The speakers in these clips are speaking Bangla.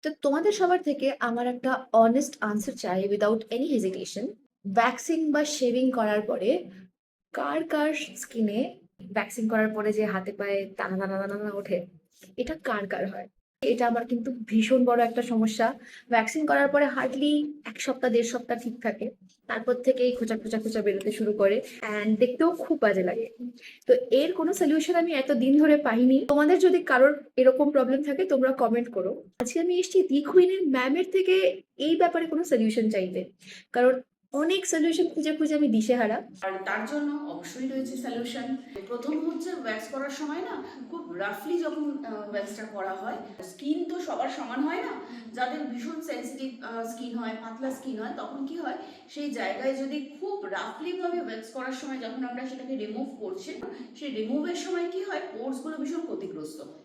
তো তোমাদের সবার থেকে আমার একটা অনেস্ট আনসার চাই উইদাউট এনি হেজিটেশন। ভ্যাকসিন বা শেভিং করার পরে কার কার স্কিনে ভ্যাকসিন করার পরে যে হাতে পায়ে দানা দানা দানা দানা ওঠে, এটা কার কার হয়? এটা আমার কিন্তু ভীষণ বড় একটা সমস্যা। ভ্যাকসিন করার পরে হার্ডলি 1 সপ্তাহ 1.5 সপ্তাহ ঠিক থাকে, তারপর থেকেই খোঁচা খোঁচা খোঁচা বেরোতে শুরু করে, অ্যান্ড দেখতেও খুব বাজে লাগে। তো এর কোনো সলিউশন আমি এত দিন ধরে পাইনি। তোমাদের যদি কারোর এরকম প্রবলেম থাকে তোমরা কমেন্ট করো। আজকে আমি এসেছি দি কুইনের ম্যামের থেকে এই ব্যাপারে কোনো সলিউশন চাইতে, কারণ অনেক সলিউশন খুঁজে খুঁজে আমি দিশেহারা। আর তার জন্য অবশ্যই রয়েছে সলিউশন। প্রথম হচ্ছে ওয়্যাক্স করার সময় না খুব রাফলি যখন ওয়্যাক্সটা করা হয়, স্কিন তো সবার সমান হয় না। যাদের ভীষণ সেন্সিটিভ স্কিন হয়, পাতলা স্কিন হয়, তখন কি হয় সেই জায়গায় যদি খুব রাফলি ভাবে ওয়্যাক্স করার সময় যখন আমরা সেটাকে রিমুভ করছি, সেই রিমুভের সময় কি হয় পোর্সগুলো ভীষণ ক্ষতিগ্রস্ত হয়,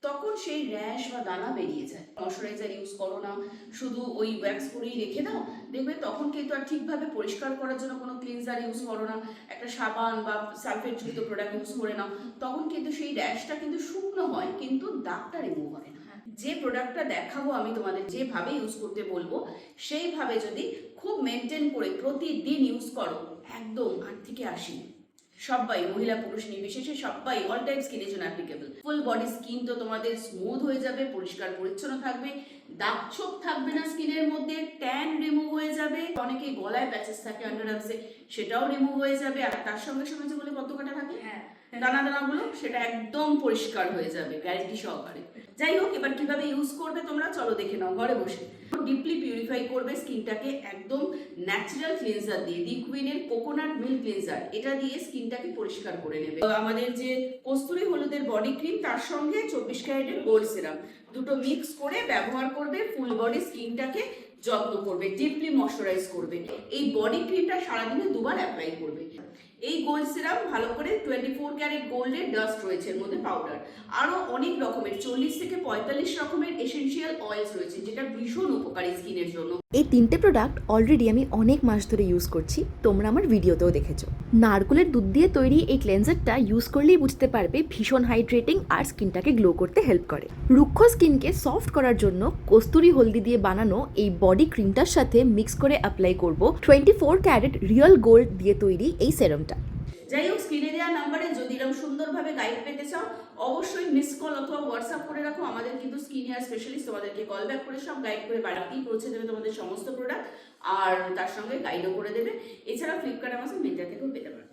তখন সেই র্যাশ বা দানা বেরিয়ে যায়। ময়শ্চারাইজার ইউজ করো না, শুধু ওই ওয়্যাক্স করেই রেখে দাও, দেখবে তখন কিন্তু আর ঠিকভাবে পরিষ্কার করার জন্য কোনো ক্লিনজার ইউজ করো না, একটা সাবান বা সালফেট যুক্ত প্রোডাক্ট ইউজ করে নাও, তখন কিন্তু সেই র্যাশটা কিন্তু শুকনো হয় কিন্তু দাগটা রিমুভ হয় না। যে প্রোডাক্টটা দেখাবো আমি তোমাদের, যেভাবে ইউজ করতে বলবো সেইভাবে যদি খুব মেনটেন করে প্রতিদিন ইউজ করো, একদম 8 থেকে 80 সবাই, মহিলা পুরুষ নির্বিশেষে সবাই, অল টাইপ স্কিনের জন্য অ্যাপ্লিকেবল। ফুল বডি স্কিন তো তোমাদের স্মুথ হয়ে যাবে, পরিষ্কার পরিচ্ছন্ন থাকবে, দাগ ছোপ থাকবে না স্কিনের মধ্যে, ট্যান রিমুভ হয়ে যাবে, অনেকেই গলায় প্যাচেস থাকে আন্ডার আর্মসে, সেটাও রিমুভ হয়ে যাবে, আর তার সঙ্গে সঙ্গে যেগুলো কত কাটা থাকে দানা দানাগুলো, সেটা একদম পরিষ্কার হয়ে যাবে গ্যারেন্টি সহকারে। যাই হোক, এবার কিভাবে ইউজ করবে তোমরা চলো দেখে নাও ঘরে বসে। ডিপলি পিউরিফাই করবে স্কিনটাকে একদম ন্যাচারাল ক্লিনজার দিয়ে, দি কুইনের কোকোনাট মিল্ক ক্লিনজার, এটা দিয়ে স্কিনটাকে পরিষ্কার করে নেবে। আমাদের যে কস্তুরি হলুদের বডি ক্রিম, তার সঙ্গে 24 ক্যারেটের গোল্ড সিরাম, দুটো মিক্স করে ব্যবহার করবে, ফুল বডি স্কিনটাকে যত্ন করবে, ডিপলি ময়শ্চারাইজ করবে। এই বডি ক্রিমটা সারাদিনে দুবার অ্যাপ্লাই করবে। এই গোল্ড সিরাম ভালো করে 24 ক্যারেট গোল্ডের ডাস্ট রয়েছে এর মধ্যে, পাউডার, আরো অনেক রকমের 40 থেকে 45 রকমের এসেনশিয়াল অয়েলস রয়েছে, যেটা ভীষণ উপকারী স্কিনের জন্য। এই 3টে প্রোডাক্ট অলরেডি আমি অনেক মাস ধরে ইউজ করছি, তোমরা আমার ভিডিওতেও দেখেছো। নারকেলের দুধ দিয়ে তৈরি এই ক্লেনজারটা ইউজ করলেই বুঝতে পারবে ভীষণ হাইড্রেটিং আর স্কিনটাকে গ্লো করতে হেল্প করে। রুক্ষ স্কিনকে সফট করার জন্য কস্তুরি হলদি দিয়ে বানানো এই বডি ক্রিমটার সাথে মিক্স করে অ্যাপ্লাই করব 24 ক্যারেট রিয়েল গোল্ড দিয়ে তৈরি এই সেরামটা। যাই হোক, স্ক্রিনে দেওয়া নাম্বারে যদি এরকম সুন্দরভাবে গাইড পেতে চাও, অবশ্যই মিস কল অথবা হোয়াটসঅ্যাপ করে রাখো, আমাদের কিন্তু স্কিন হেয়ার স্পেশালিস্ট তোমাদেরকে কল ব্যাক করে সব গাইড করে বাড়িতেই পৌঁছে দেবে তোমাদের সমস্ত প্রোডাক্ট, আর তার সঙ্গে গাইডও করে দেবে। এছাড়া ফ্লিপকার্ট, অ্যামাজন, মিন্ত্রা থেকেও পেতে পারো।